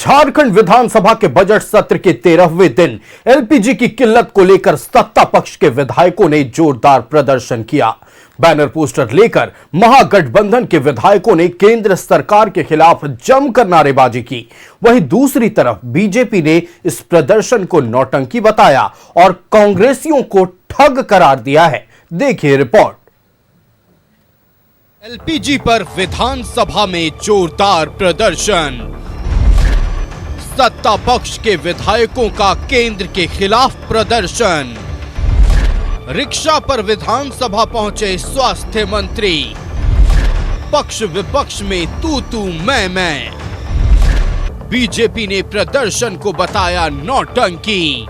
झारखंड विधानसभा के बजट सत्र के 13वें दिन एलपीजी की किल्लत को लेकर सत्ता पक्ष के विधायकों ने जोरदार प्रदर्शन किया। बैनर पोस्टर लेकर महागठबंधन के विधायकों ने केंद्र सरकार के खिलाफ जमकर नारेबाजी की। वहीं दूसरी तरफ बीजेपी ने इस प्रदर्शन को नौटंकी बताया और कांग्रेसियों को ठग करार दिया है। देखिए रिपोर्ट। एलपीजी पर विधानसभा में जोरदार प्रदर्शन। सत्ता पक्ष के विधायकों का केंद्र के खिलाफ प्रदर्शन। रिक्शा पर विधानसभा पहुंचे स्वास्थ्य मंत्री। पक्ष विपक्ष में तू मैं। बीजेपी ने प्रदर्शन को बताया नौटंकी।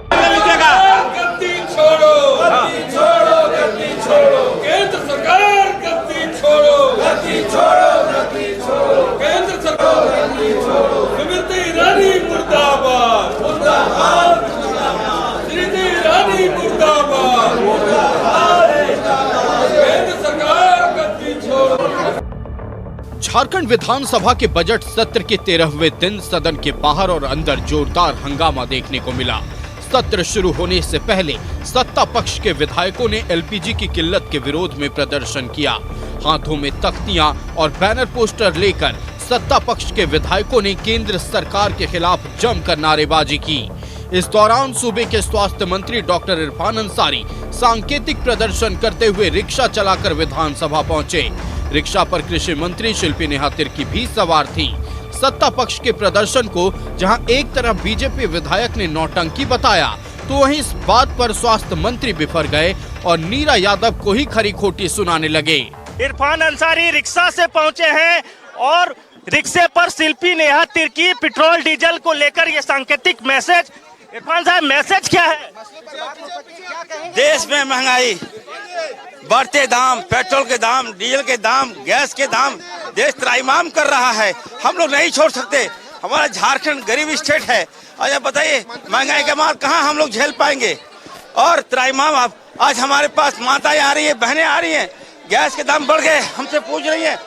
गद्दी छोड़ो, गद्दी छोड़ो, गद्दी छोड़ो, केंद्र सरकार गद्दी छोड़ो, गद्दी छोड़ो, गद्दी छोड़ो, केंद्र सरकार गद्दी छोड़ो। स्मृति ईरानी मुर्दाबाद, मुर्दाबाद, मुर्दाबाद, स्मृति ईरानी मुर्दाबाद, मुर्दाबाद, केंद्र सरकार गद्दी छोड़ो। झारखंड विधानसभा के बजट सत्र के 13वें दिन सदन के बाहर और अंदर जोरदार हंगामा देखने को मिला। सत्र शुरू होने से पहले सत्ता पक्ष के विधायकों ने एलपीजी की किल्लत के विरोध में प्रदर्शन किया। हाथों में तख्तियां और बैनर पोस्टर लेकर सत्ता पक्ष के विधायकों ने केंद्र सरकार के खिलाफ जमकर नारेबाजी की। इस दौरान सूबे के स्वास्थ्य मंत्री डॉक्टर इरफान अंसारी सांकेतिक प्रदर्शन करते हुए रिक्शा चलाकर विधानसभा पहुंचे। रिक्शा पर कृषि मंत्री शिल्पी नेहा तिर्की भी सवार थी। सत्ता पक्ष के प्रदर्शन को जहां एक तरफ बीजेपी विधायक ने नौटंकी बताया, तो वहीं इस बात पर स्वास्थ्य मंत्री बिफर गए और नीरा यादव को ही खरी खोटी सुनाने लगे। इरफान अंसारी रिक्शा से पहुंचे हैं और रिक्शे पर शिल्पी नेहा तिर्की पेट्रोल डीजल को लेकर ये सांकेतिक मैसेज। इरफान साहब, मैसेज क्या है? देश में महंगाई, बढ़ते दाम, पेट्रोल के दाम, डीजल के दाम, गैस के दाम, देश त्राहिमाम कर रहा है। हम लोग नहीं छोड़ सकते। हमारा झारखंड गरीब स्टेट है। और अब बताइए, महंगाई के मार कहाँ हम लोग झेल पाएंगे? और त्राहिमाम आज हमारे पास माताएं आ रही है, बहनें आ रही हैं, गैस के दाम बढ़ गए, हमसे पूछ रही हैं।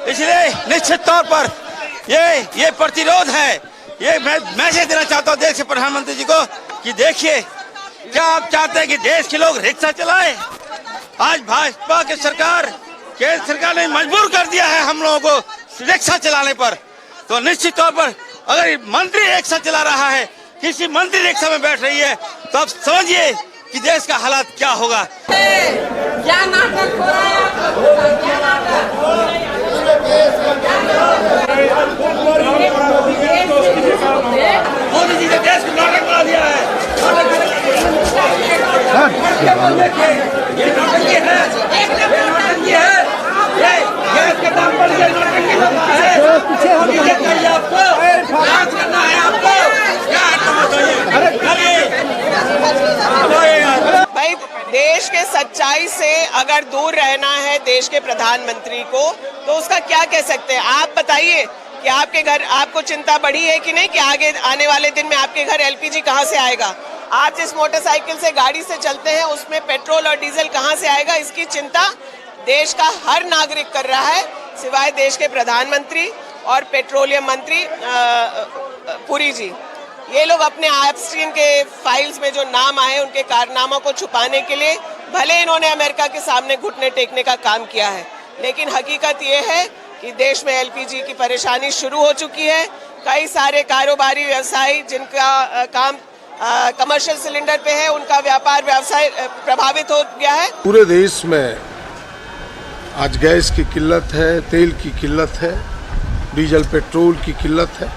इसलिए निश्चित तौर पर ये प्रतिरोध है। ये मैं मैसेज देना चाहता हूँ देश के प्रधानमंत्री जी को कि देखिए, क्या आप चाहते हैं कि देश के लोग रिक्शा चलाएं? आज भाजपा की सरकार, केंद्र सरकार ने मजबूर कर दिया है हम लोगों को रिक्शा चलाने पर। तो निश्चित तौर पर अगर मंत्री रिक्शा चला रहा है, किसी मंत्री रिक्शा में बैठ रही है, तो आप समझिए कि देश का हालात क्या होगा। क्या नाटक हो रहा है? क्या नाटक? मोदी जी ने देश को नाटक बना दिया है। ये नौटंकी है, नौटंकी है। ये गैस के दाम बढ़ गए, नौटंकी है। आपको जांच करना है, आपको क्या भाई, देश के सच्चाई से अगर दूर रहना है देश के प्रधानमंत्री को, तो उसका क्या कह सकते हैं? आप बताइए कि आपके घर आपको चिंता बढ़ी है कि नहीं, कि आगे आने वाले दिन में आपके घर एलपीजी कहां से आएगा? आप जिस मोटरसाइकिल से, गाड़ी से चलते हैं, उसमें पेट्रोल और डीजल कहां से आएगा? इसकी चिंता देश का हर नागरिक कर रहा है, सिवाय देश के प्रधानमंत्री और पेट्रोलियम मंत्री पुरी जी। ये लोग अपने एप्स्टीन के फाइल्स में जो नाम आए, उनके कारनामों को छुपाने के लिए भले इन्होंने अमेरिका के सामने घुटने टेकने का काम किया है, लेकिन हकीकत ये है कि देश में एलपीजी की परेशानी शुरू हो चुकी है। कई सारे कारोबारी व्यवसायी जिनका काम कमर्शियल सिलेंडर पे है, उनका व्यापार व्यवसाय प्रभावित हो गया है। पूरे देश में आज गैस की किल्लत है, तेल की किल्लत है, डीजल पेट्रोल की किल्लत है,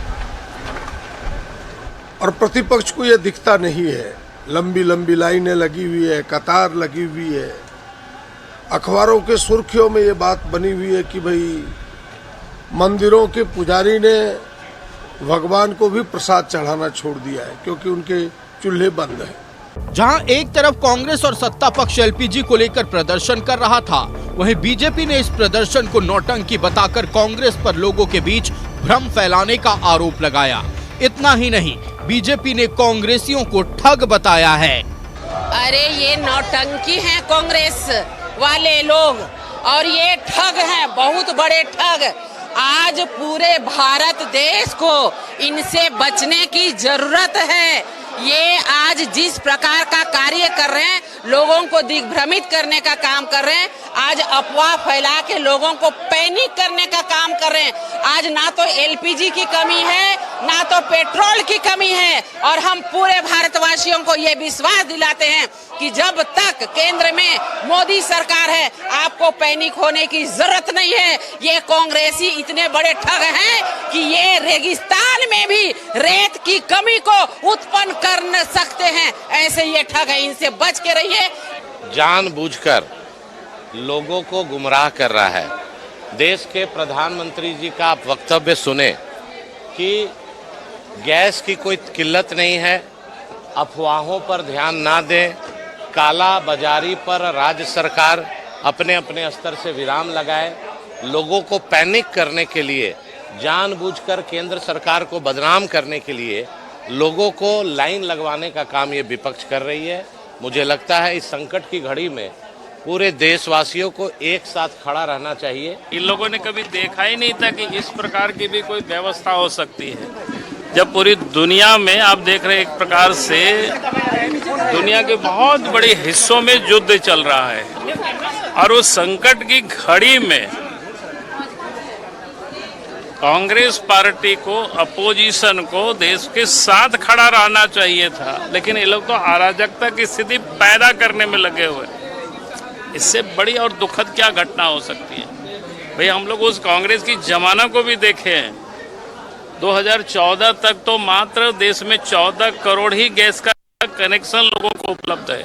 और प्रतिपक्ष को यह दिखता नहीं है। लंबी लंबी लाइनें लगी हुई है, कतार लगी हुई है। अखबारों के सुर्खियों में ये बात बनी हुई है कि भाई मंदिरों के पुजारी ने भगवान को भी प्रसाद चढ़ाना छोड़ दिया है क्योंकि उनके चूल्हे बंद हैं। जहां एक तरफ कांग्रेस और सत्ता पक्ष एलपीजी को लेकर प्रदर्शन कर रहा था, वहीं बीजेपी ने इस प्रदर्शन को नौटंकी बताकर कांग्रेस पर लोगों के बीच भ्रम फैलाने का आरोप लगाया। इतना ही नहीं, बीजेपी ने कांग्रेसियों को ठग बताया है। अरे ये नौटंकी है कांग्रेस वाले लोग, और ये ठग हैं, बहुत बड़े ठग। आज पूरे भारत देश को इनसे बचने की जरूरत है। ये आज जिस प्रकार का कार्य कर रहे हैं, लोगों को दिग्भ्रमित करने का काम कर रहे हैं, आज अफवाह फैला के लोगों को पैनिक करने का काम कर रहे हैं। आज ना तो एलपीजी की कमी है, ना तो पेट्रोल की कमी है, और हम पूरे भारतवासियों को ये विश्वास दिलाते हैं कि जब तक केंद्र में मोदी सरकार है, आपको पैनिक होने की जरूरत नहीं है। ये कांग्रेसी इतने बड़े ठग हैं कि ये रेगिस्तान में भी रेत की कमी को उत्पन्न कर न सकते हैं। ऐसे ये ठग है, इनसे बच के रहिए। जानबूझकर लोगों को गुमराह कर रहा है। देश के प्रधानमंत्री जी का आप वक्तव्य सुने कि गैस की कोई किल्लत नहीं है, अफवाहों पर ध्यान ना दें, काला बाजारी पर राज्य सरकार अपने अपने स्तर से विराम लगाए। लोगों को पैनिक करने के लिए, जानबूझकर केंद्र सरकार को बदनाम करने के लिए लोगों को लाइन लगवाने का काम ये विपक्ष कर रही है। मुझे लगता है इस संकट की घड़ी में पूरे देशवासियों को एक साथ खड़ा रहना चाहिए। इन लोगों ने कभी देखा ही नहीं था कि इस प्रकार की भी कोई व्यवस्था हो सकती है। जब पूरी दुनिया में आप देख रहे हैं एक प्रकार से दुनिया के बहुत बड़े हिस्सों में युद्ध चल रहा है, और उस संकट की घड़ी में कांग्रेस पार्टी को, अपोजिशन को देश के साथ खड़ा रहना चाहिए था, लेकिन ये लोग तो अराजकता की स्थिति पैदा करने में लगे हुए। इससे बड़ी और दुखद क्या घटना हो सकती है? भाई हम लोग उस कांग्रेस की जमाना को भी देखे हैं। 2014 तक तो मात्र देश में 14 करोड़ ही गैस का कनेक्शन लोगों को उपलब्ध है।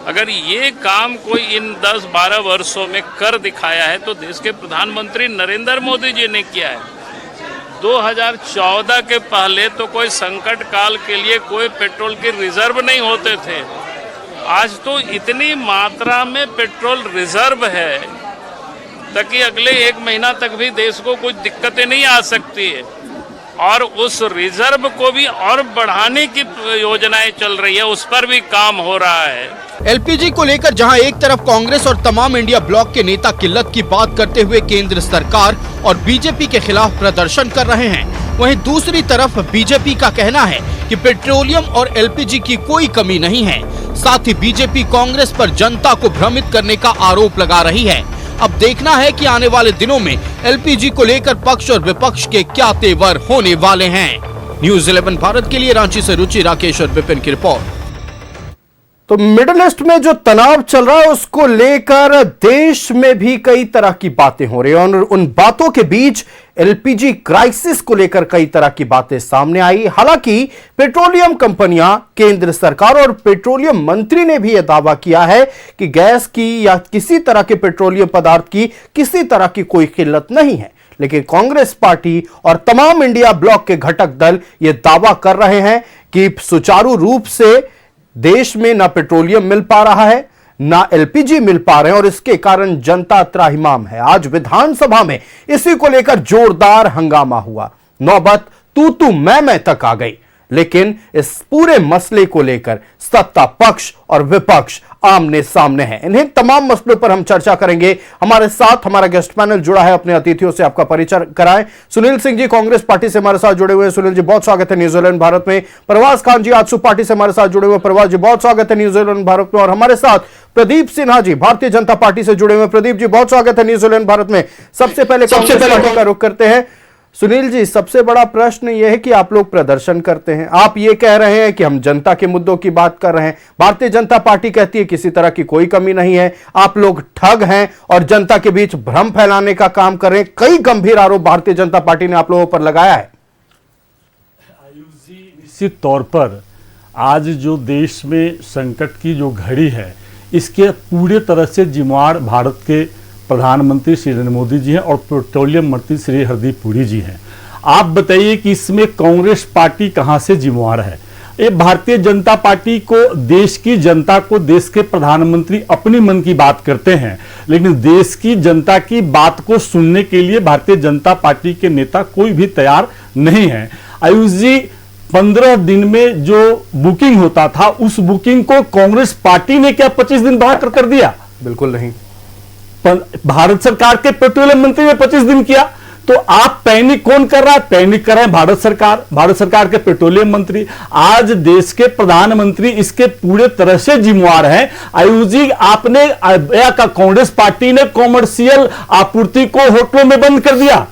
अगर ये काम कोई इन 10-12 वर्षों में कर दिखाया है तो देश के प्रधानमंत्री नरेंद्र मोदी जी ने किया है। 2014 के पहले तो कोई संकट काल के लिए कोई पेट्रोल के रिजर्व नहीं होते थे। आज तो इतनी मात्रा में पेट्रोल रिजर्व है ताकि अगले 1 महीना तक भी देश को कुछ दिक्कतें नहीं आ सकती है, और उस रिजर्व को भी और बढ़ाने की योजनाएं चल रही है, उस पर भी काम हो रहा है। एलपीजी को लेकर जहां एक तरफ कांग्रेस और तमाम इंडिया ब्लॉक के नेता किल्लत की बात करते हुए केंद्र सरकार और बीजेपी के खिलाफ प्रदर्शन कर रहे हैं, वहीं दूसरी तरफ बीजेपी का कहना है कि पेट्रोलियम और एलपीजी की कोई कमी नहीं है। साथ ही बीजेपी कांग्रेस पर जनता को भ्रमित करने का आरोप लगा रही है। अब देखना है कि आने वाले दिनों में एलपीजी को लेकर पक्ष और विपक्ष के क्या तेवर होने वाले हैं। न्यूज़ 11 भारत के लिए रांची से रुचि राकेश और विपिन की रिपोर्ट। तो मिडिल ईस्ट में जो तनाव चल रहा है उसको लेकर देश में भी कई तरह की बातें हो रही हैं, और उन बातों के बीच एलपीजी क्राइसिस को लेकर कई तरह की बातें सामने आई। हालांकि पेट्रोलियम कंपनियां, केंद्र सरकार और पेट्रोलियम मंत्री ने भी यह दावा किया है कि गैस की या किसी तरह के पेट्रोलियम पदार्थ की किसी तरह की कोई किल्लत नहीं है। लेकिन कांग्रेस पार्टी और तमाम इंडिया ब्लॉक के घटक दल यह दावा कर रहे हैं कि सुचारू रूप से देश में ना पेट्रोलियम मिल पा रहा है, ना एलपीजी मिल पा रहे हैं, और इसके कारण जनता त्राहिमाम है। आज विधानसभा में इसी को लेकर जोरदार हंगामा हुआ, नौबत तू मैं तक आ गई। लेकिन इस पूरे मसले को लेकर सत्ता पक्ष और विपक्ष आमने सामने हैं। इन्हीं तमाम मसलों पर हम चर्चा करेंगे। हमारे साथ हमारा गेस्ट पैनल जुड़ा है, अपने अतिथियों से आपका परिचय कराएं। सुनील सिंह जी कांग्रेस पार्टी से हमारे साथ जुड़े हुए हैं। सुनील जी बहुत स्वागत है न्यूजीलैंड भारत में। प्रवास खान जी आजसू पार्टी से हमारे साथ जुड़े हुए। प्रवास जी बहुत स्वागत है न्यूजीलैंड भारत में। और हमारे साथ प्रदीप सिन्हा जी भारतीय जनता पार्टी से जुड़े हुए। प्रदीप जी बहुत स्वागत है न्यूजीलैंड भारत में। सबसे पहले कांग्रेस पार्टी का रुख करते हैं। सुनील जी, सबसे बड़ा प्रश्न यह है कि आप लोग प्रदर्शन करते हैं, आप ये कह रहे हैं कि हम जनता के मुद्दों की बात कर रहे हैं, भारतीय जनता पार्टी कहती है किसी तरह की कोई कमी नहीं है, आप लोग ठग हैं और जनता के बीच भ्रम फैलाने का काम कर रहे हैं। कई गंभीर आरोप भारतीय जनता पार्टी ने आप लोगों पर लगाया है। निश्चित तौर पर आज जो देश में संकट की जो घड़ी है, इसके पूरे तरह से जिम्मेवार भारत के प्रधानमंत्री श्री नरेंद्र मोदी जी हैं और पेट्रोलियम मंत्री श्री हरदीप पुरी जी हैं। आप बताइए कि इसमें कांग्रेस पार्टी कहां से जिम्मेवार है? ये भारतीय जनता पार्टी को, देश की जनता को, देश के प्रधानमंत्री अपनी मन की बात करते हैं, लेकिन देश की जनता की बात को सुनने के लिए भारतीय जनता पार्टी के नेता कोई भी तैयार नहीं है। आयुष जी, 15 दिन में जो बुकिंग होता था उस बुकिंग को कांग्रेस पार्टी ने क्या 25 दिन बढ़ा कर दिया? बिल्कुल नहीं। भारत सरकार के पेट्रोलियम मंत्री ने 25 दिन किया। तो आप पैनिक कौन कर रहा है? पैनिक कर रहे हैं भारत सरकार के पेट्रोलियम मंत्री। आज देश के प्रधानमंत्री इसके पूरे तरह से जिम्मेवार हैं। आयुष जी, आपने कांग्रेस पार्टी ने कॉमर्शियल आपूर्ति को होटलों में बंद कर दिया?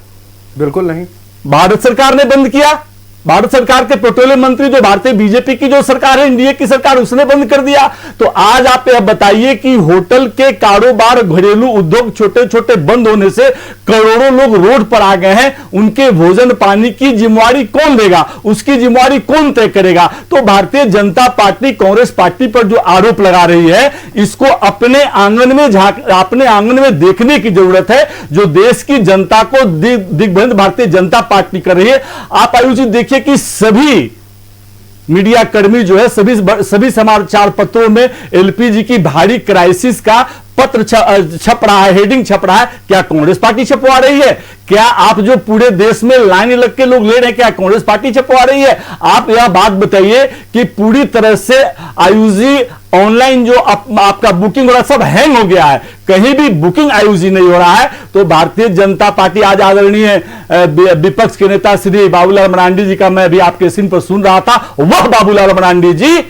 बिल्कुल नहीं, भारत सरकार ने बंद किया। भारत सरकार के पेट्रोलियम मंत्री, जो भारतीय बीजेपी की जो सरकार है, एनडीए की सरकार, उसने बंद कर दिया। तो आज आप यह बताइए कि होटल के कारोबार, घरेलू उद्योग छोटे छोटे बंद होने से करोड़ों लोग रोड पर आ गए हैं। उनके भोजन पानी की जिम्मेवारी कौन देगा? उसकी जिम्मेवारी कौन तय करेगा? तो भारतीय जनता पार्टी कांग्रेस पार्टी पर जो आरोप लगा रही है, इसको अपने आंगन में देखने की जरूरत है। जो देश की जनता को दिग्भ्रमित भारतीय जनता पार्टी कर रही है। आप आयुष जी देखिए कि सभी मीडिया कर्मी जो है, सभी समाचार पत्रों में एलपीजी की भारी क्राइसिस का पत्र छप रहा है, हेडिंग छप रहा है। क्या कांग्रेस पार्टी छपवा रही है? क्या आप जो पूरे देश में लाइन लग के लोग ले रहे हैं, क्या कांग्रेस पार्टी छपवा रही है? आप यह बात बताइए कि पूरी तरह से आयुषी ऑनलाइन जो आपका बुकिंग हो रहा है, सब हैंग हो गया है, कहीं भी बुकिंग आयुषी नहीं हो रहा है। तो भारतीय जनता पार्टी आज आदरणीय विपक्ष के नेता श्री बाबूलाल मरांडी जी का मैं अभी आपके सीन पर सुन रहा था। वह बाबूलाल मरांडी जी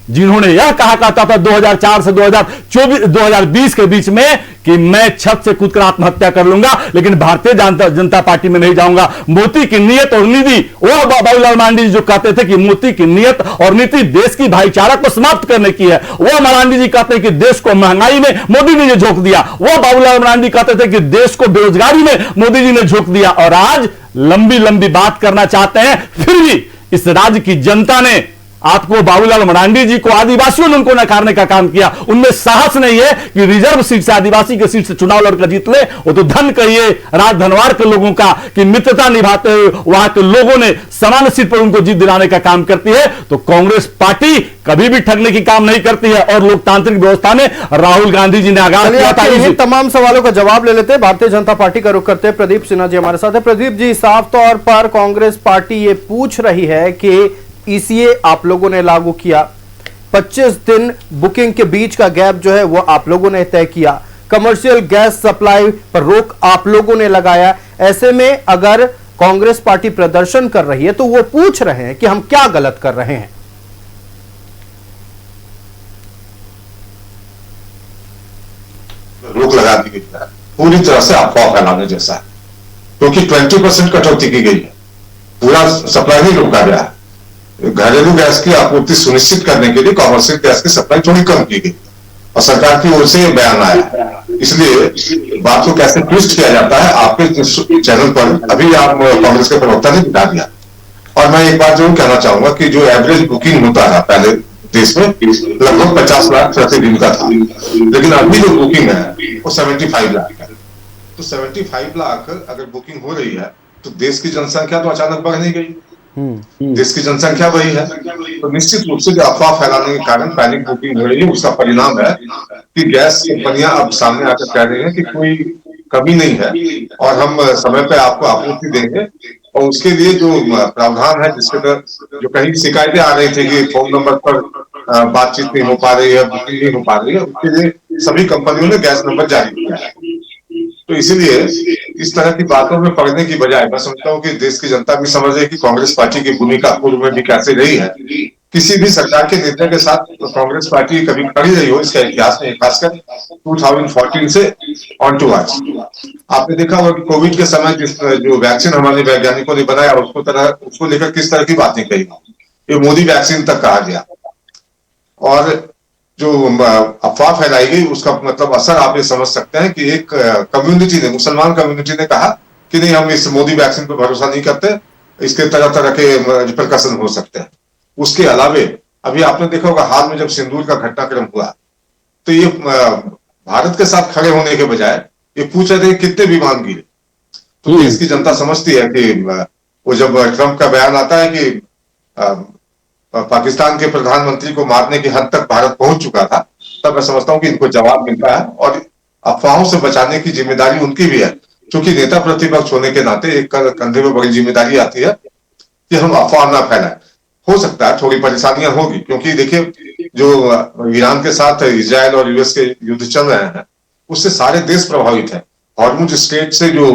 जिन्होंने यह कहा था 2004 से 2020 के बीच में कि मैं छत से कूदकर आत्महत्या कर लूंगा, लेकिन भारतीय जनता पार्टी में नहीं जाऊंगा। मोदी की नीयत और नीति, वह बाबूलाल मरांडी जी जो कहते थे कि मोदी की नीयत और नीति देश की भाईचारा को समाप्त करने की है, वह मरांडी जी कहते हैं कि देश को महंगाई में मोदी जी ने झोंक दिया। वह बाबूलाल मरांडी कहते थे कि देश को बेरोजगारी में मोदी जी ने झोंक दिया। और आज लंबी लंबी बात करना चाहते हैं, फिर भी इस राज्य की जनता ने आपको, बाबूलाल मरांडी जी को, आदिवासियों ने उनको नकारने का काम किया। उनमें साहस नहीं है कि रिजर्व सीट से, आदिवासी के सीट से चुनाव लड़कर जीत ले। वो तो धन कहिए राज धनवार के लोगों का कि मित्रता निभाते हुए वहां के लोगों ने समान सीट पर उनको जीत दिलाने का काम करती है। तो कांग्रेस पार्टी कभी भी ठगने की काम नहीं करती है। और लोकतांत्रिक व्यवस्था में राहुल गांधी जी ने आगाज किया था। तमाम सवालों का जवाब ले लेते हैं, भारतीय जनता पार्टी का रुख करते हैं। प्रदीप सिन्हा जी हमारे साथ है। प्रदीप जी, साफ तौर पर कांग्रेस पार्टी ये पूछ रही है कि ईसीए आप लोगों ने लागू किया, 25 दिन बुकिंग के बीच का गैप जो है वो आप लोगों ने तय किया, कमर्शियल गैस सप्लाई पर रोक आप लोगों ने लगाया। ऐसे में अगर कांग्रेस पार्टी प्रदर्शन कर रही है तो वो पूछ रहे हैं कि हम क्या गलत कर रहे हैं? रोक लगा दी गई है, पूरी तरह से अफवाह फैलाने जैसा है, क्योंकि 20% कटौती की गई है, पूरा सप्लाई नहीं रोका गया है। घरेलू गैस की आपूर्ति सुनिश्चित करने के लिए कमर्शियल गैस की सप्लाई थोड़ी कम की गई और सरकार की ओर से बयान आया। इसलिए बात को कैसे ट्विस्ट किया जाता है आपके चैनल पर अभी आप कांग्रेस के प्रवक्ता ने बता दिया। और मैं एक बात जरूर कहना चाहूंगा कि जो एवरेज बुकिंग होता है पहले देश में लगभग 50 लाख प्रतिदिन का था, लेकिन अभी जो बुकिंग है वो 75 लाख है। तो 75 लाख अगर बुकिंग हो रही है तो देश की जनसंख्या तो अचानक बढ़ नहीं गई, देश की जनसंख्या वही है। तो निश्चित रूप से जो अफवाह फैलाने के कारण पैनिक बुकिंग हो रही है, उसका परिणाम है कि गैस कंपनियां अब सामने आकर कह रही हैं कि कोई कमी नहीं है और हम समय पे आपको आपूर्ति देंगे। और उसके लिए जो प्रावधान है, जिसके अंदर जो कहीं शिकायतें आ रही थी कि फोन नंबर पर बातचीत नहीं हो पा रही है, बुकिंग नहीं हो पा रही है, उसके लिए सभी कंपनियों ने गैस नंबर जारी किया है। तो इसीलिए इस तरह की बातों में पड़ने की बजाय मैं समझता हूँ कि देश की जनता भी समझ रही है कि कांग्रेस पार्टी की भूमिका पूर्व में भी कैसे रही है। किसी भी सरकार के निर्णय के साथ तो कांग्रेस पार्टी कभी खड़ी रही हो इसका इतिहास में, खासकर 2014 से ऑन टू आज। आपने देखा होगा कि कोविड के समय जो वैक्सीन हमारे वैज्ञानिकों ने बनाया उसको लेकर किस तरह की बातें कही, ये मोदी वैक्सीन तक कहा गया। और जो अफवाह फैलाई गई उसका मतलब असर आप ये समझ सकते हैं कि एक कम्युनिटी ने, मुसलमान कम्युनिटी ने कहा कि नहीं, हम इस मोदी वैक्सीन पर भरोसा नहीं करते, इसके तरह तरह के रिपरकशन हो सकते हैं। उसके अलावे अभी आपने देखा होगा हाल में जब सिंदूर का घटनाक्रम हुआ तो ये भारत के साथ खड़े होने के बजाय ये पूछ रहे थे कितने विमान गिरे। तो देश की जनता समझती है कि वो जब ट्रंप का बयान आता है कि पाकिस्तान के प्रधानमंत्री को मारने की हद तक भारत पहुंच चुका था, तब मैं समझता हूं कि इनको जवाब मिलता है और अफवाहों से बचाने की जिम्मेदारी उनकी भी है। क्योंकि नेता प्रतिपक्ष होने के नाते एक कंधे में बड़ी जिम्मेदारी आती है कि हम अफवाह ना फैलाएं। हो सकता है थोड़ी परेशानियां होगी, क्योंकि देखिए जो ईरान के साथ इजराइल और यूएस के युद्ध चल रहे हैं उससे सारे देश प्रभावित है। हॉर्मुज स्ट्रेट से जो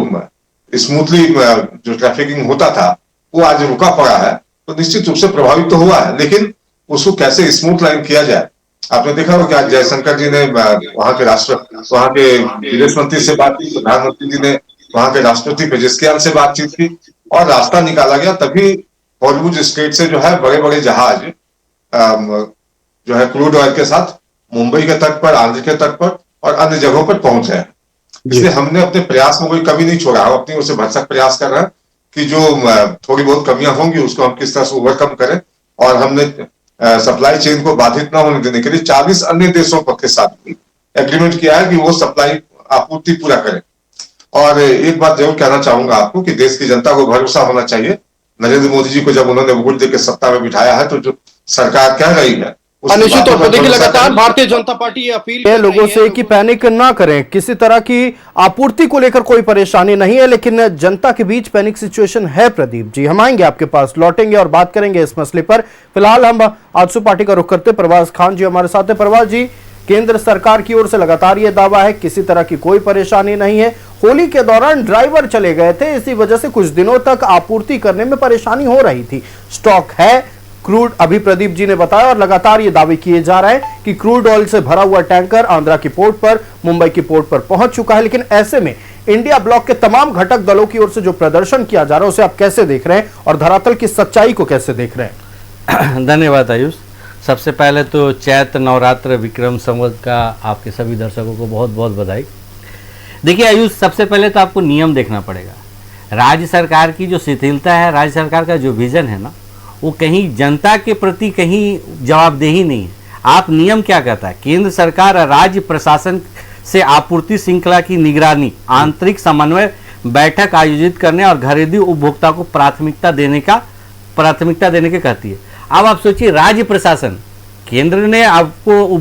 स्मूथली जो ट्रैफिकिंग होता था वो आज रुका पड़ा है, तो निश्चित रूप से प्रभावित तो हुआ है, लेकिन उसको कैसे स्मूथ लाइन किया जाए। आपने देखा होगा कि आज जयशंकर जी ने वहां के विदेश मंत्री से बात की, प्रधानमंत्री जी ने वहां के राष्ट्रपति पेजेस्कियान से बातचीत की और रास्ता निकाला गया, तभी हॉर्मुज स्ट्रेट से जो है बड़े बड़े जहाज जो है क्रूड ऑयल के साथ मुंबई के तट पर, आंध्र के तट पर और अन्य जगहों पर पहुंच गए। इसलिए हमने अपने प्रयास में कोई कमी नहीं छोड़ा, हम अपनी ओर से भरसक प्रयास कर रहे हैं कि जो थोड़ी बहुत कमियां होंगी उसको हम किस तरह से ओवरकम करें, और हमने सप्लाई चेन को बाधित न होने देने के लिए 40 अन्य देशों के साथ भी एग्रीमेंट किया है कि वो सप्लाई आपूर्ति पूरा करें। और एक बात जरूर कहना चाहूंगा आपको कि देश की जनता को भरोसा होना चाहिए। नरेंद्र मोदी जी को जब उन्होंने वोट देकर सत्ता में बिठाया है, तो जो सरकार कह रही है निश्चित तौर पर देखिए लगातार भारतीय जनता पार्टी ये अपील है लोगों से कि पैनिक ना करें, किसी तरह की आपूर्ति को लेकर कोई परेशानी नहीं है, लेकिन जनता के बीच पैनिक सिचुएशन है। प्रदीप जी, हम आएंगे आपके पास, लौटेंगे और बात करेंगे इस मसले पर। फिलहाल हम आजसू पार्टी का रुख करते, प्रवास खान जी हमारे साथ है। प्रवास जी, केंद्र सरकार की ओर से लगातार ये दावा है किसी तरह की कोई परेशानी नहीं है, होली के दौरान ड्राइवर चले गए थे, इसी वजह से कुछ दिनों तक आपूर्ति करने में परेशानी हो रही थी। स्टॉक है क्रूड, अभी प्रदीप जी ने बताया, और लगातार ये दावे किए जा रहे हैं कि क्रूड ऑयल से भरा हुआ टैंकर आंध्रा की पोर्ट पर, मुंबई की पोर्ट पर पहुंच चुका है। लेकिन ऐसे में इंडिया ब्लॉक के तमाम घटक दलों की ओर से जो प्रदर्शन किया जा रहा है उसे आप कैसे देख रहे हैं और धरातल की सच्चाई को कैसे देख रहे हैं? धन्यवाद आयुष। सबसे पहले तो चैत्र नवरात्र विक्रम संवत का आपके सभी दर्शकों को बहुत बहुत बधाई। देखिए आयुष, सबसे पहले तो आपको नियम देखना पड़ेगा। राज्य सरकार की जो शिथिलता है, राज्य सरकार का जो विजन है ना, वो कहीं जनता के प्रति कहीं जवाबदेही नहीं है। आप नियम क्या कहता है, केंद्र सरकार और राज्य प्रशासन से आपूर्ति श्रृंखला की निगरानी, आंतरिक समन्वय बैठक आयोजित करने और घरेलू उपभोक्ता को प्राथमिकता देने के कहती है। अब आप सोचिए, राज्य प्रशासन, केंद्र ने आपको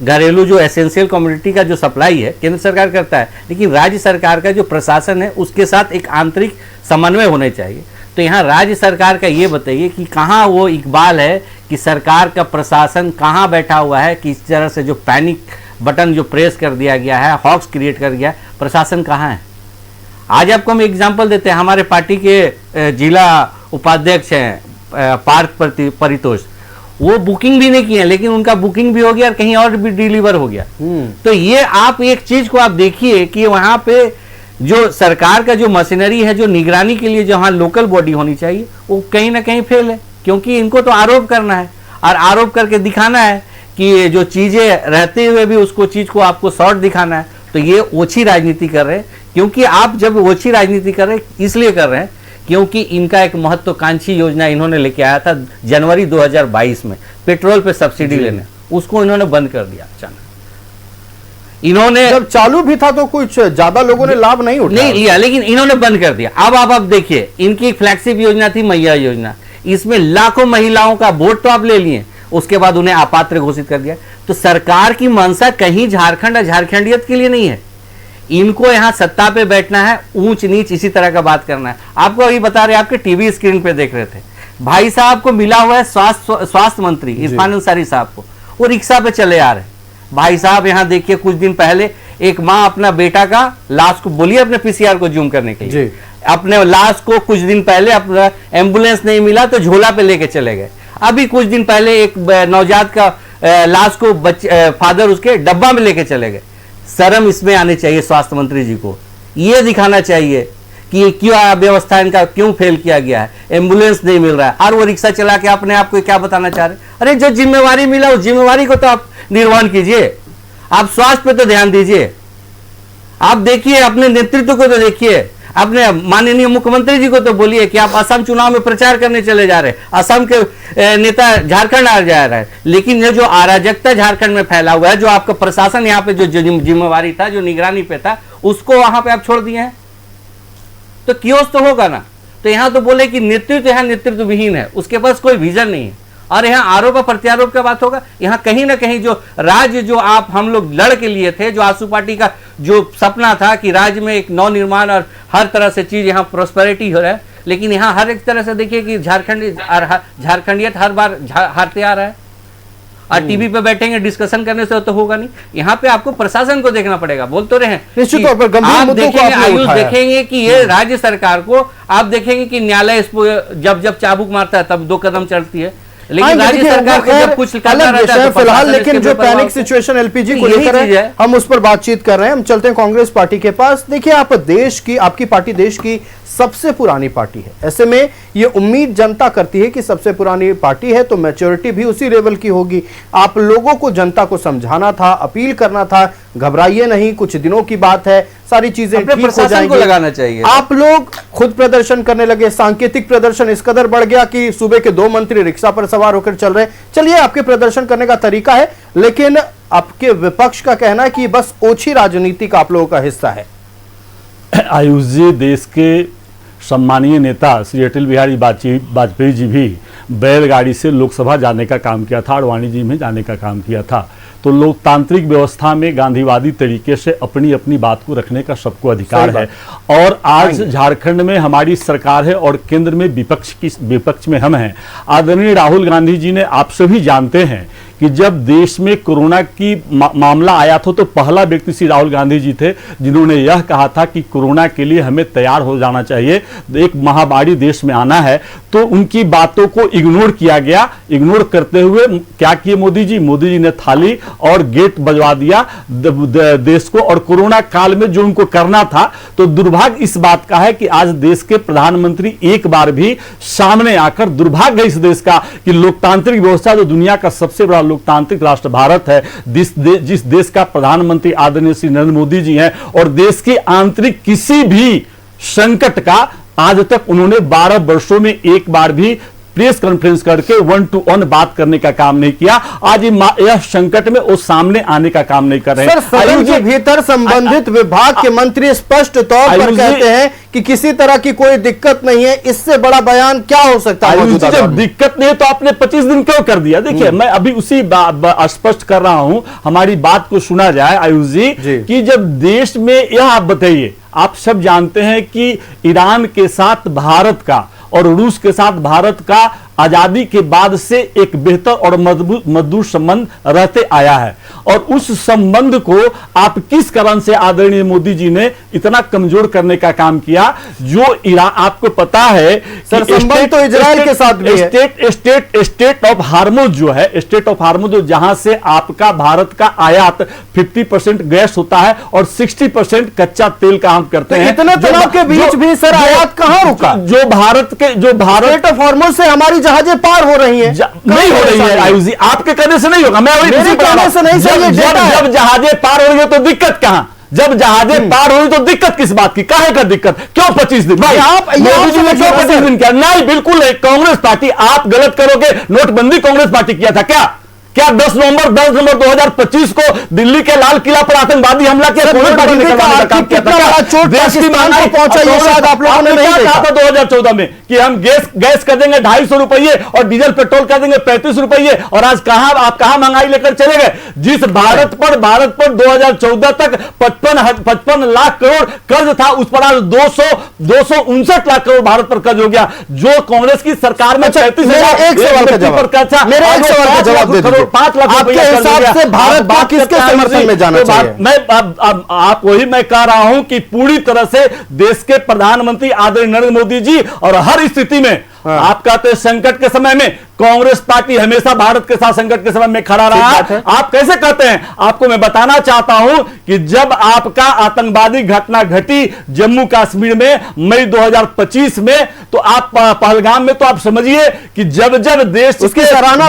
घरेलू जो एसेंशियल कमोडिटी का जो सप्लाई है केंद्र सरकार करता है, लेकिन राज्य सरकार का जो प्रशासन है उसके साथ एक आंतरिक समन्वय होने चाहिए। तो यहाँ राज्य सरकार का ये बताइए कि कहाँ वो इकबाल है कि सरकार का प्रशासन कहाँ बैठा हुआ है कि इस तरह से जो पैनिक बटन जो प्रेस कर दिया गया है, हॉक्स क्रिएट कर गया है, प्रशासन कहाँ है? आज आपको हम एग्जांपल देते हैं, हमारे पार्टी के जिला उपाध्यक्ष हैं पार्थ परितोष, वो बुकिंग भी नहीं किए, लेकिन उनका बुकिंग भी हो गया और कहीं और भी डिलीवर हो गया। तो ये आप एक चीज को आप देखिए कि वहां पे जो सरकार का जो मशीनरी है, जो निगरानी के लिए जहां लोकल बॉडी होनी चाहिए, वो कहीं ना कहीं फेल है, क्योंकि इनको तो आरोप करना है और आरोप करके दिखाना है कि जो चीजें रहते हुए भी उसको चीज को आपको शॉर्ट दिखाना है। तो ये ओछी राजनीति कर रहे हैं, क्योंकि आप जब ओछी राजनीति कर रहे हैं इसलिए कर रहे हैं क्योंकि इनका एक महत्वाकांक्षी योजना इन्होंने लेके आया था जनवरी 2022 में, पेट्रोल पे सब्सिडी लेने, उसको इन्होंने बंद कर दिया अचानक। इन्होंने जब चालू भी था तो कुछ ज्यादा लोगों ने लाभ नहीं लिया, लेकिन इन्होंने बंद कर दिया। अब आप देखिए, इनकी फ्लैगशिप योजना थी मैया योजना, इसमें लाखों महिलाओं का वोट तो आप ले लिए, उसके बाद उन्हें अपात्र घोषित कर दिया। तो सरकार की मंशा कहीं झारखंड और झारखंडियत के लिए नहीं है, इनको यहाँ सत्ता पे बैठना है, ऊंच नीच इसी तरह का बात करना है। आपको अभी बता रहे, आपके टीवी स्क्रीन पे देख रहे थे, भाई साहब को मिला हुआ है स्वास्थ्य मंत्री इरफान अंसारी साहब को, वो रिक्शा पे चले आ रहे। भाई साहब यहाँ देखिए, कुछ दिन पहले एक माँ अपना बेटा का लाश को, बोलिए अपने पीसीआर को जूम करने के लिए, अपने लाश को कुछ दिन पहले अपना एम्बुलेंस नहीं मिला तो झोला पे लेके चले गए। अभी कुछ दिन पहले एक नवजात का लाश को फादर उसके डब्बा में लेके चले गए। शर्म इसमें आनी चाहिए स्वास्थ्य मंत्री जी को, ये दिखाना चाहिए कि क्यों व्यवस्था इनका क्यों फेल किया गया है, एम्बुलेंस नहीं मिल रहा है और वो रिक्शा चला के अपने आप को क्या बताना चाह रहे। अरे जो जिम्मेवारी मिला उस जिम्मेवारी को तो आप निर्वहन कीजिए, आप स्वास्थ्य पे तो ध्यान दीजिए। आप देखिए, अपने नेतृत्व को तो देखिए, अपने माननीय मुख्यमंत्री जी को तो बोलिए कि आप असम चुनाव में प्रचार करने चले जा रहे हैं, असम के नेता झारखंड आ जा रहा है, लेकिन ये जो अराजकता झारखंड में फैला हुआ है, जो आपका प्रशासन यहाँ पे जो जिम्मेवारी था, जो निगरानी पे था, उसको वहां पे आप छोड़ दिए हैं, तो कियोस तो होगा ना। तो यहाँ तो बोले कि नेतृत्व यहाँ नेतृत्व विहीन है, उसके पास कोई विजन नहीं है, और यहाँ आरोप और प्रत्यारोप का बात होगा। यहाँ कहीं ना कहीं जो राज्य जो आप हम लोग लड़ के लिए थे, जो आजसू पार्टी का जो सपना था कि राज्य में एक नव निर्माण और हर तरह से चीज यहाँ प्रोस्पेरिटी हो रहा है, लेकिन यहाँ हर एक तरह से देखिए कि झारखंडियत हर बार हारते आ रहा है। और टीवी पे बैठेंगे डिस्कशन करने से तो होगा नहीं। यहाँ पे आपको प्रशासन को देखना पड़ेगा। बोल तो रहे हैं निश्चित तौर पर गंभीर आप मुद्दों को देखेंगे, आपने आयुष उठाया। देखेंगे कि ये राज्य सरकार को आप देखेंगे कि न्यायालय इसको जब जब चाबुक मारता है तब 2 कदम चढ़ती है, लेकिन राज्य सरकार को जब कुछ करना रहता है तो फिलहाल, प्रशासन लेकिन इसके जो बेपरवाह पैनिक होता है। सिचुएशन एलपीजी को यही लेकर चीज है, हम उस पर बातचीत कर रहे हैं। हम चलते हैं कांग्रेस पार्टी के पास। देखिए, आप देश की, आपकी पार्टी देश की सबसे पुरानी पार्टी है। ऐसे में ये उम्मीद जनता करती है कि सबसे पुरानी पार्टी है तो मैच्योरिटी भी उसी लेवल की होगी। आप लोगों को, जनता को समझाना था, अपील करना था, घबराइए नहीं, कुछ दिनों की बात है, सारी चीजें अपने ठीक हो प्रशासन जाएंगी। को लगाना चाहिए। आप लोग खुद प्रदर्शन करने लगे, सांकेतिक प्रदर्शन इस कदर बढ़ गया कि सूबे के 2 मंत्री रिक्शा पर सवार होकर चल रहे। चलिए, आपके प्रदर्शन करने का तरीका है, लेकिन आपके विपक्ष का कहना है कि बस ओछी राजनीति का आप लोगों का हिस्सा है। आयुष जी, देश के सम्मानीय नेता श्री अटल बिहारी वाजपेयी जी भी बैलगाड़ी से लोकसभा जाने का काम किया था और वाणिज्य में जाने का काम किया था। तो लोकतांत्रिक व्यवस्था में गांधीवादी तरीके से अपनी अपनी बात को रखने का सबको अधिकार है। और आज झारखंड में हमारी सरकार है और केंद्र में विपक्ष में हम हैं। आदरणीय राहुल गांधी जी ने, आप सभी जानते हैं कि जब देश में कोरोना की मामला आया था तो पहला व्यक्ति श्री राहुल गांधी जी थे जिन्होंने यह कहा था कि कोरोना के लिए हमें तैयार हो जाना चाहिए, एक महामारी देश में आना है। तो उनकी बातों को इग्नोर किया गया। इग्नोर करते हुए क्या किए मोदी जी ने थाली और गेट बजवा दिया देश को, और कोरोना काल में जो उनको करना था। तो दुर्भाग्य इस बात का है कि आज देश के प्रधानमंत्री एक बार भी सामने आकर, दुर्भाग्य इस देश का कि लोकतांत्रिक व्यवस्था जो दुनिया का सबसे बड़ा लोकतांत्रिक राष्ट्र भारत है, जिस देश का प्रधानमंत्री आदरणीय श्री नरेंद्र मोदी जी हैं, और देश के आंतरिक किसी भी संकट का आज तक उन्होंने 12 वर्षों में एक बार भी प्रेस कॉन्फ्रेंस करके 1-to-1 बात करने का काम नहीं किया। आज यह संकट में वो सामने आने का काम नहीं कर रहे हैं। सर, सदन के भीतर संबंधित विभाग के मंत्री स्पष्ट तौर पर कहते हैं कि किसी तरह की कोई दिक्कत नहीं है। इससे बड़ा बयान क्या हो सकता है? जब दिक्कत नहीं है तो आपने 25 दिन क्यों कर दिया? देखिए, मैं अभी उसी स्पष्ट कर रहा हूं, हमारी बात को सुना जाए आयुष जी, कि जब देश में यह आप बताइए, आप सब जानते हैं कि ईरान के साथ भारत का और रूस के साथ भारत का आजादी के बाद से एक बेहतर और मजबूत संबंध रहते आया है, और उस संबंध को आप किस कारण से आदरणीय मोदी जी ने इतना कमजोर करने का काम किया? जो ईरान, आपको पता है सर, संबंध तो इजराइल के साथ भी है। स्टेट ऑफ हार्मोज जो है, स्टेट ऑफ हार्मोज जहां से आपका भारत का आयात 50% गैस होता है और 60% कच्चा तेल का हम करते हैं। इतने तनाव के बीच भी सर आयात कहां रुका? जो भारत स्टेट ऑफ हार्मोज से हमारी जहाजें पार हो रही हैं। नहीं हो रही है आयुष जी, आपके कहने से नहीं होगा। मैं वही कहने से नहीं, जब जहाजें पार हो रही है तो दिक्कत कहां? जब जहाजें पार हो रही तो दिक्कत किस बात की? काहे का दिक्कत? क्यों 25 दिन? मोदी जी ने क्यों 25 दिन किया? नहीं, बिल्कुल नहीं। कांग्रेस पार्टी, आप गलत करोगे। नोटबंदी कांग्रेस पार्टी किया था क्या 10 नवंबर 2025 को दिल्ली के लाल किला पर आतंकवादी हमला किया? देश की महंगाई पहुंचा, ये शायद आप लोगों ने नहीं कहा था 2014 में कि हम गैस कर देंगे 250 रुपये और डीजल पेट्रोल कर देंगे 35 रुपये, और आज आप कहां महंगाई लेकर चले गए? जिस भारत पर 2014 तक 55 लाख करोड़ कर्ज था, उस पर आज 259 लाख करोड़ भारत पर कर्ज हो गया। जो कांग्रेस की सरकार में 35,000 5 लाख आपके हिसाब से भारत को किसके समर्थन में जाना चाहिए? मैं कह रहा हूं कि पूरी तरह से देश के प्रधानमंत्री आदरणीय नरेंद्र मोदी जी, और हर स्थिति में आप कहते हैं संकट के समय में कांग्रेस पार्टी हमेशा भारत के साथ संकट के समय में खड़ा रहा है। आप कैसे कहते हैं? आपको मैं बताना चाहता हूं कि जब आपका आतंकवादी घटना घटी जम्मू कश्मीर में मई 2025 में, तो आप पहलगाम में, तो आप समझिए कि जब देश उसकी सराहना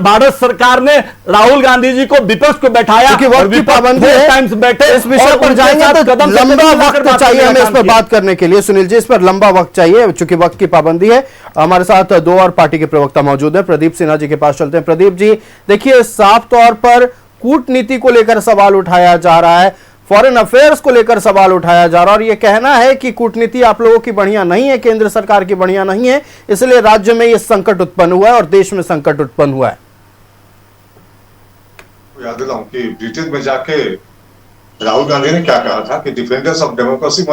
भारत सरकार ने राहुल गांधी जी को विपक्ष को बैठाया, टाइम्स बैठे, इस विषय पर जाएंगे तो लंबा वक्त चाहिए हमें इस पर बात करने के लिए। सुनील जी, इस पर लंबा वक्त चाहिए, चूंकि वक्त की पाबंदी है। हमारे साथ 2 और पार्टी के प्रवक्ता मौजूद हैं। प्रदीप सिन्हा जी के पास चलते हैं। प्रदीप जी, देखिए, साफ तौर पर कूटनीति को लेकर सवाल उठाया जा रहा है, फॉरेन अफेयर्स को लेकर सवाल उठाया जा रहा है, और यह कहना है कि कूटनीति आप लोगों की बढ़िया नहीं है, केंद्र सरकार की बढ़िया नहीं है, इसलिए राज्य में यह संकट उत्पन्न हुआ है और देश में संकट उत्पन्न हुआ है। याद दिलाऊं कि ब्रिटेन में जाके राहुल गांधी ने क्या कहा था कि defenders of democracy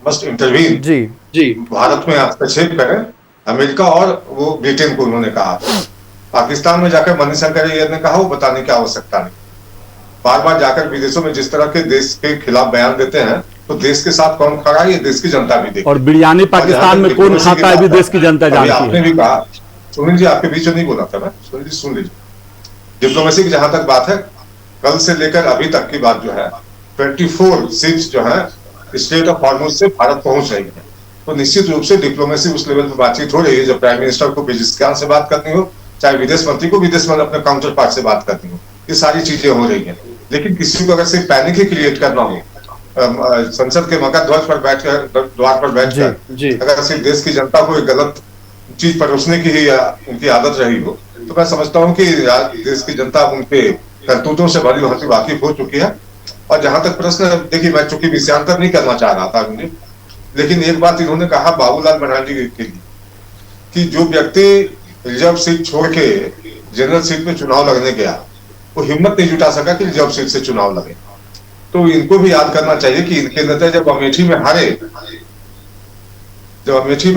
must intervene, जी, भारत में हस्तक्षेप करें, अमेरिका और वो ब्रिटेन को उन्होंने कहा था। पाकिस्तान में जाकर मणिशंकर अय्यर ने कहा वो बताने की आवश्यकता नहीं। बार बार जाकर विदेशों में जिस तरह के देश के खिलाफ बयान देते हैं, तो देश के साथ कौन खड़ा है ये देश की जनता भी देखती है। और बिरयानी पाकिस्तान में कौन खाता है भी देश की जनता जानती है। आपने भी कहा, सुनील जी आपके बीच में नहीं बोला था मैं, सुनील जी सुन लीजिए। डिप्लोमेसी की जहां तक बात है, कल से लेकर अभी तक की बात जो है 24 शिप्स जो है स्ट्रेट ऑफ हॉर्मुज से भारत पहुंच रही है। तो निश्चित रूप से डिप्लोमेसी उस लेवल पर बातचीत हो रही है जब प्राइम मिनिस्टर को पेजिस्तान से बात करनी हो, चाहे विदेश मंत्री को विदेश मंत्री अपने काउंटर पार्ट से बात करनी हो, ये सारी चीजें हो रही है। लेकिन किसी को अगर सिर्फ पैनिक ही क्रिएट करना हो, संसद के मकर ध्वज पर बैठकर, द्वार पर बैठकर अगर सिर्फ देश की जनता को एक गलत चीज परोसने की ही उनकी आदत रही हो, तो मैं समझता हूँ कि देश की जनता उनके करतूतों से भली भांति वाकिफ हो चुकी है। और जहां तक प्रश्न, देखिए मैं चूंकि विषयांतर नहीं करना चाह रहा था मुझे, लेकिन एक बात इन्होंने कहा बाबूलाल मरांडी के लिए कि जो व्यक्ति रिजर्व सीट छोड़ के जनरल सीट में चुनाव लड़ने गया, वो हिम्मत नहीं जुटा सका कि रिजर्व सीट से चुनाव लगे। तो इनको भी याद करना चाहिए कि इनके नेता जब अमेठी में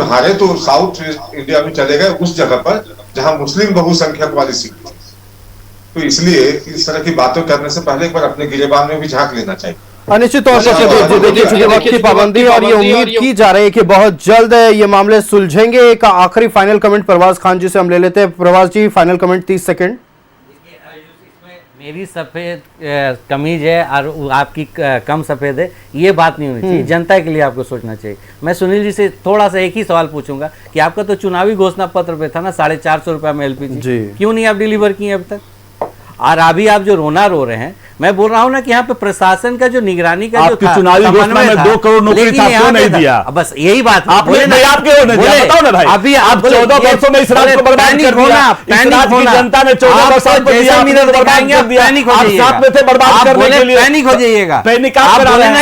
हारे तो साउथ इंडिया में चले गए उस जगह पर जहां मुस्लिम बहुसंख्यक वाली सीट थी। तो इसलिए इस तरह की बातें करने से पहले एक बार अपने गिरेबान में भी झांक लेना चाहिए। निश्चित तौर पर देखिए चूंकि वक्त की पाबंदी और ये उम्मीद की जा रही है कि बहुत जल्द ये मामले सुलझेंगे। एक आखिरी फाइनल कमेंट प्रवास खान जी से हम ले लेते हैं। प्रवास जी फाइनल कमेंट 30 सेकंड। मेरी सफ़ेद कमीज है और आपकी कम सफ़ेद है, ये बात नहीं होनी चाहिए। जनता के लिए आपको सोचना चाहिए। मैं सुनील जी से थोड़ा सा एक ही सवाल पूछूंगा कि आपका तो चुनावी घोषणा पत्र पे था ना 450 रुपये में एलपीजी, क्यों नहीं आप डिलीवर किए अब तक? और अभी आप जो रोना रो रहे हैं, मैं बोल रहा हूँ ना कि यहाँ पे प्रशासन का जो निगरानी का जो था, चुनावी घोषणा में 2 करोड़ नौकरी क्यों नहीं दिया? बस यही बात आपने बताओ ना भाई। अभी आप 14 वर्षों में इस राज्य को बर्बाद कर दिया। इस राज्य की जनता ने 14 वर्षों में पैनिक हो जाइएगा। आप साथ में थे बर्बाद करने के लिए। पैनिक हो जाइएगा। पैनिक आप करा रहे हैं।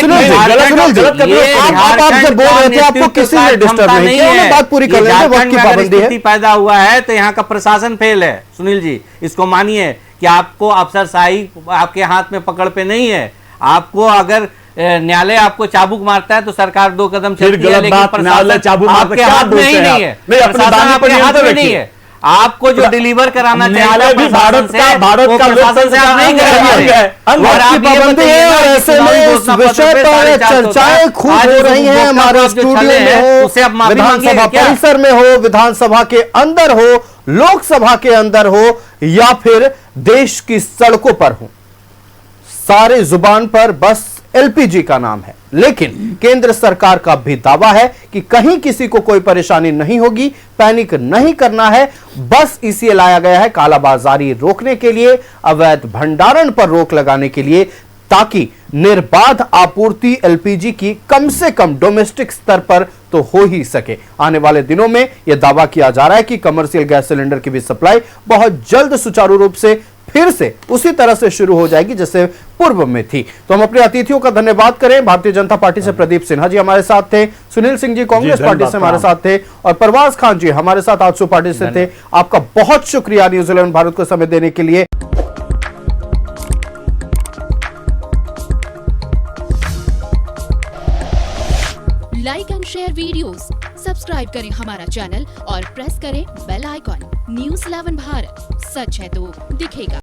आप जब बोल रहे थे आपको किसी ने डिस्टर्ब नहीं किया, बात पूरी कर लेते हैं, वक्त की पाबंदी है। पैदा हुआ है तो यहाँ का प्रशासन फेल है। सुनील जी इसको मानिए कि आपको अफसरशाही आपके हाथ में पकड़ पे नहीं है। आपको अगर न्यायालय आपको चाबुक मारता है तो सरकार 2 कदम चलती है, लेकिन प्रशासन आपके हाथ में ही नहीं है। प्रशासन आपके हाथ में नहीं है। आपको जो डिलीवर कराना चाहिए भी भारत का प्रशासन से आप नहीं पाबंदी है। और ऐसे में इस विषय पर चर्चाएं खूब हो रही हैं। हमारे स्टूडियो में हो, विधानसभा परिसर में हो, विधानसभा के अंदर हो, लोकसभा के अंदर हो या फिर देश की सड़कों पर हो, सारे जुबान पर बस एलपीजी का नाम है। लेकिन केंद्र सरकार का भी दावा है कि कहीं किसी को कोई परेशानी नहीं होगी, पैनिक नहीं करना है। बस इसे लाया गया है कालाबाजारी रोकने के लिए, अवैध भंडारण पर रोक लगाने के लिए, ताकि निर्बाध आपूर्ति एलपीजी की कम से कम डोमेस्टिक स्तर पर तो हो ही सके। आने वाले दिनों में यह दावा किया जा रहा है कि कमर्शियल गैस सिलेंडर की भी सप्लाई बहुत जल्द सुचारू रूप से फिर से उसी तरह से शुरू हो जाएगी जैसे पूर्व में थी। तो हम अपने अतिथियों का धन्यवाद करें। भारतीय जनता पार्टी से प्रदीप सिन्हा जी हमारे साथ थे, सुनील सिंह जी कांग्रेस पार्टी से हमारे साथ थे, और प्रवास खान जी हमारे साथ आजसू पार्टी से थे। आपका बहुत शुक्रिया न्यूज 11 भारत को समय देने के लिए। Like and share videos, subscribe करें हमारा चैनल और प्रेस करें बेल आइकॉन। न्यूज़ 11 भारत, सच है तो दिखेगा।